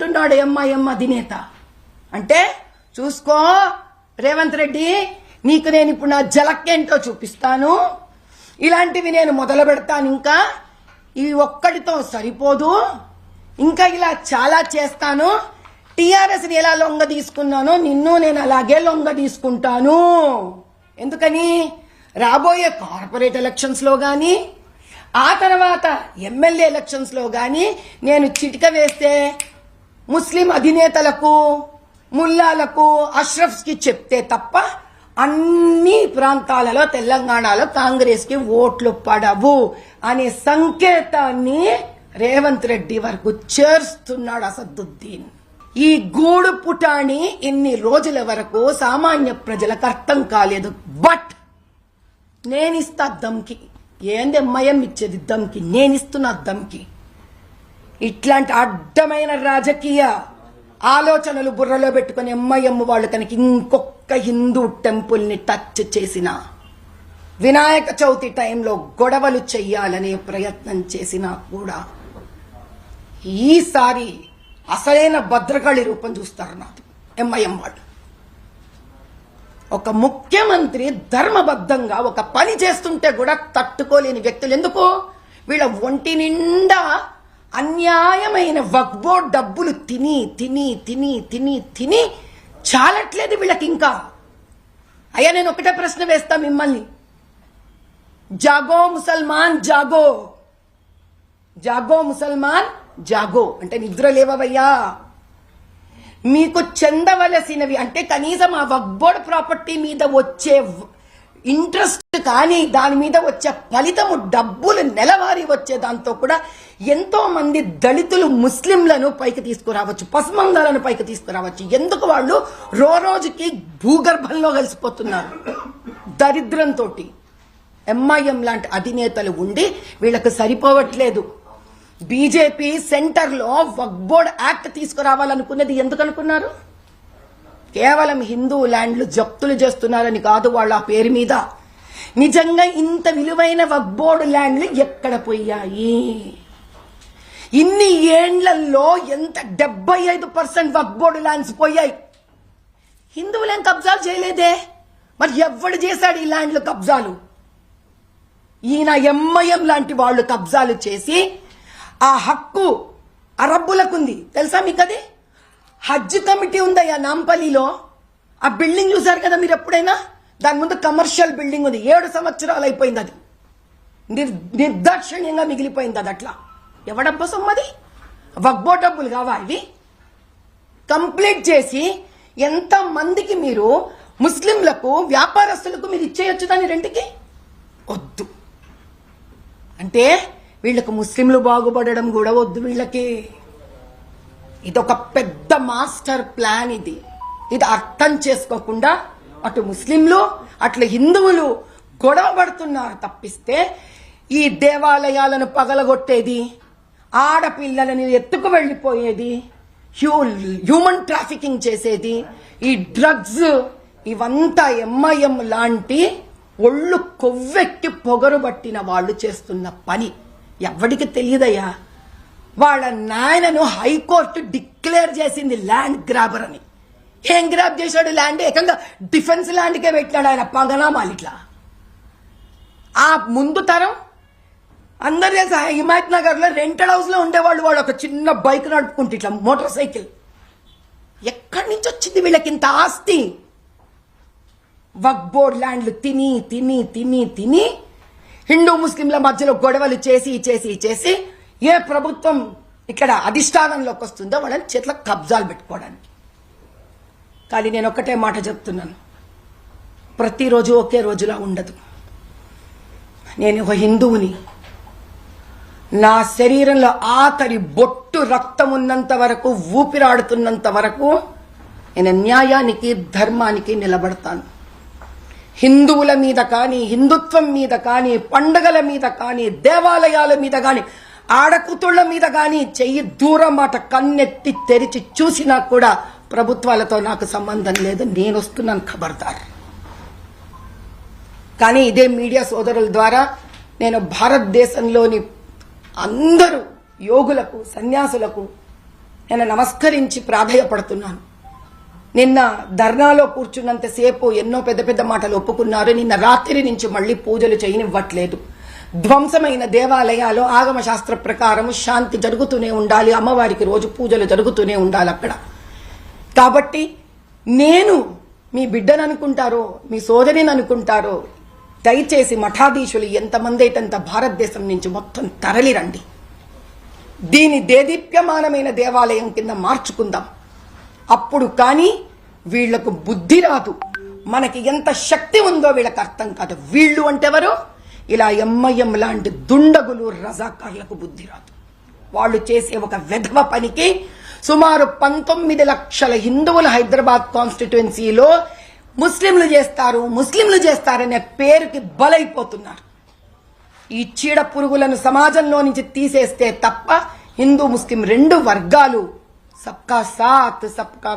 తీసుకుంటున్నాడు ఎంఐఎం అధినేత. అంటే చూసుకో రేవంత్ రెడ్డి, నీకు నేను ఇప్పుడు నా జలక్కేంటో చూపిస్తాను. ఇలాంటివి నేను మొదలు పెడతాను. ఇంకా ఇవి ఒక్కడితో సరిపోదు, ఇంకా ఇలా చాలా చేస్తాను. టీఆర్ఎస్ని ఎలా లొంగ తీసుకున్నానో నిన్ను నేను అలాగే లొంగ తీసుకుంటాను. ఎందుకని రాబోయే కార్పొరేట్ ఎలక్షన్స్ లో గాని ఆ తర్వాత ఎమ్మెల్యే ఎలక్షన్స్ లో గాని నేను చిటిక వేస్తే ముస్లిం అధినేతలకు, ముల్లాలకు, అష్రఫ్స్ కి చెప్తే తప్ప అన్ని ప్రాంతాలలో తెలంగాణలో కాంగ్రెస్ కి ఓట్లు పడవు అనే సంకేతాన్ని రేవంత్ రెడ్డి వరకు చేరుస్తున్నాడు అసదుద్దీన్. ఈ గూడు పుటాణి ఇన్ని రోజుల వరకు సామాన్య ప్రజలకు అర్థం కాలేదు. బట్ నేనిస్తా దమ్కి. ఏంది ఎంఐఎం ఇచ్చేది దమ్కి? నేనిస్తున్నా దమ్కి. ఇట్లాంటి అడ్డమైన రాజకీయ ఆలోచనలు బుర్రలో పెట్టుకుని ఎంఐఎం వాళ్ళు కనుక ఇంకొక హిందూ టెంపుల్ ని టచ్ చేసిన, వినాయక చవితి టైంలో గొడవలు చెయ్యాలనే ప్రయత్నం చేసినా కూడా ఈసారి అసలైన భద్రకాళి రూపం చూస్తారు నాది ఎంఐఎం వాళ్ళు. ఒక ముఖ్యమంత్రి ధర్మబద్ధంగా ఒక పని చేస్తుంటే కూడా తట్టుకోలేని వ్యక్తులు. ఎందుకు? వీళ్ళ ఒంటి నిండా అన్యాయమైన వక్ఫ్ బోర్డ్ డబ్బులు తిని తిని తిని తిని తిని చాలట్లేదు వీళ్ళకి. ఇంకా అయ్యా, నేను ఒకటే ప్రశ్న వేస్తా మిమ్మల్ని. జాగో ముసల్మాన్ జాగో, జాగో ముసల్మాన్ జాగో అంటే నిద్ర లేవయ్యా. మీకు చెందవలసినవి అంటే కనీసం ఆ వక్ఫ్ బోర్డ్ ప్రాపర్టీ మీద వచ్చే ఇంట్రెస్ట్ కానీ దాని మీద వచ్చే ఫలితము డబ్బులు నెలవారీ వచ్చే దాంతో కూడా ఎంతో మంది దళితులు, ముస్లింలను పైకి తీసుకురావచ్చు, పసమందాలను పైకి తీసుకురావచ్చు. ఎందుకు? వాళ్ళు రోజుకి భూగర్భంలో కలిసిపోతున్నారు దరిద్రంతో. ఎంఐఎం లాంటి అధినేతలు ఉండి వీళ్ళకు సరిపోవట్లేదు. బీజేపీ సెంటర్ లో వక్ఫ్ బోర్డ్ యాక్ట్ తీసుకురావాలనుకున్నది ఎందుకు అనుకున్నారు? కేవలం హిందూ ల్యాండ్లు జప్తులు చేస్తున్నారని కాదు వాళ్ళ పేరు మీద. నిజంగా ఇంత విలువైన వక్ఫ్ బోర్డు ల్యాండ్లు ఎక్కడ పోయాయి? ఇన్ని ఏండ్లలో ఎంత 75% వక్ఫ్ బోర్డు ల్యాండ్స్ పోయాయి. హిందువులేం కబ్జాలు చేయలేదే. మరి ఎవడు చేశాడు ఈ ల్యాండ్లు కబ్జాలు? ఈయన ఎంఐఎం లాంటి వాళ్ళు కబ్జాలు చేసి ఆ హక్కు అరబ్బులకుంది. తెలుసా మీకు? అది హజ్ కమిటీ ఉందయ్యా నాంపల్లిలో. ఆ బిల్డింగ్ చూసారు కదా మీరు ఎప్పుడైనా? దాని ముందు కమర్షియల్ బిల్డింగ్ ఉంది. 7 సంవత్సరాలు అయిపోయింది. అది నిర్దాక్షిణ్యంగా మిగిలిపోయింది. అది అట్లా ఎవడబ్బ సొమ్మది? వక్ఫ్ బోర్డ్ డబ్బులు కావా ఇవి? కంప్లీట్ చేసి ఎంత మందికి మీరు ముస్లింలకు, వ్యాపారస్తులకు మీరు ఇచ్చేయొచ్చు దాని రెండుకి? వద్దు. అంటే వీళ్ళకు ముస్లింలు బాగుపడడం కూడా వద్దు వీళ్ళకి. ఇదొక పెద్ద మాస్టర్ ప్లాన్. ఇది అర్థం చేసుకోకుండా అటు ముస్లింలు అట్లా హిందువులు గొడవ పడుతున్నారు తప్పిస్తే ఈ దేవాలయాలను పగలగొట్టేది, ఆడపిల్లలని ఎత్తుకు వెళ్లిపోయేది, హ్యూమన్ ట్రాఫికింగ్ చేసేది, ఈ డ్రగ్స్, ఇవంతా ఎంఐఎం లాంటి ఒళ్ళు కొవ్వెక్కి పొగరుబట్టిన వాళ్ళు చేస్తున్న పని. ఎవరికి తెలియదయ్యా. వాళ్ళ నాయనను హైకోర్టు డిక్లేర్ చేసింది ల్యాండ్ గ్రాబర్ అని. ఏం గ్రాబ్ చేశాడు? ల్యాండ్ ఏకంగా డిఫెన్స్ ల్యాండ్కే పెట్టాడు ఆయన పంగనామాలు. ఇట్లా ఆ ముందు తరం అందరు తెలుసా, హిమాయత్ నగర్ లో రెంటెడ్ హౌస్ లో ఉండేవాళ్ళు. వాడు ఒక చిన్న బైక్ నడుపుకుంటే ఇట్లా మోటార్ సైకిల్. ఎక్కడి నుంచి వచ్చింది వీళ్ళకి ఇంత ఆస్తి? వక్ఫ్ బోర్డ్ ల్యాండ్లు తిని తిని తిని తిని హిందూ ముస్లింల మధ్యలో గొడవలు చేసి చేసి చేసి ఏ ప్రభుత్వం ఇక్కడ అధిష్టానంలోకి వస్తుందో వాళ్ళని చేతిలో కబ్జాలు పెట్టుకోవడానికి. కానీ నేను ఒక్కటే మాట చెప్తున్నాను, ప్రతిరోజు ఒకే రోజులా ఉండదు. నేను ఒక హిందువుని. నా శరీరంలో ఆఖరి బొట్టు రక్తం ఉన్నంత వరకు, ఊపిరాడుతున్నంత వరకు నేను న్యాయానికి, ధర్మానికి నిలబడతాను. హిందువుల మీద కానీ, హిందుత్వం మీద కానీ, పండుగల మీద కానీ, దేవాలయాల మీద కానీ, ఆడకూతుళ్ల మీద కానీ చెయ్యి దూరం మాట కన్నెత్తి తెరిచి చూసినా కూడా ప్రభుత్వాలతో నాకు సంబంధం లేదు. నేను వస్తున్నాను, ఖబర్దార్. కానీ ఇదే మీడియా సోదరుల ద్వారా నేను భారతదేశంలోని అందరూ యోగులకు, సన్యాసులకు నేను నమస్కరించి ప్రాధేయపడుతున్నాను. నిన్న ధర్నాలో కూర్చున్నంతసేపు ఎన్నో పెద్ద పెద్ద మాటలు ఒప్పుకున్నారు. నిన్న రాత్రి నుంచి మళ్ళీ పూజలు చేయనివ్వట్లేదు. ధ్వంసమైన దేవాలయాలు ఆగమ శాస్త్ర ప్రకారం శాంతి జరుగుతూనే ఉండాలి, అమ్మవారికి రోజు పూజలు జరుగుతూనే ఉండాలి అక్కడ. కాబట్టి నేను మీ బిడ్డను అనుకుంటారో, మీ సోదరిని అనుకుంటారో, దయచేసి మఠాధీశులు ఎంతమంది అయితే భారతదేశం నుంచి మొత్తం తరలిరండి. దీని దేదీప్యమానమైన దేవాలయం కింద మార్చుకుందాం. అప్పుడు కానీ వీళ్లకు బుద్ధి రాదు. మనకి ఎంత శక్తి ఉందో వీళ్ళకి అర్థం కాదు. వీళ్ళు అంటే ఎవరు? ఇలా ఎంఐఎం లాంటి దుండగులు, రజాకార్లకు బుద్ధి రాదు. వాళ్ళు చేసే ఒక వెధవ పనికి సుమారు 19 లక్షల హిందువులు హైదరాబాద్ కాన్స్టిట్యుయెన్సీలో ముస్లింలు చేస్తారనే పేరుకి బలైపోతున్నారు. ఈ చీడ పురుగులను సమాజంలో నుంచి తీసేస్తే తప్ప హిందూ ముస్లిం రెండు వర్గాలు సబ్కా సాత్ సబ్కా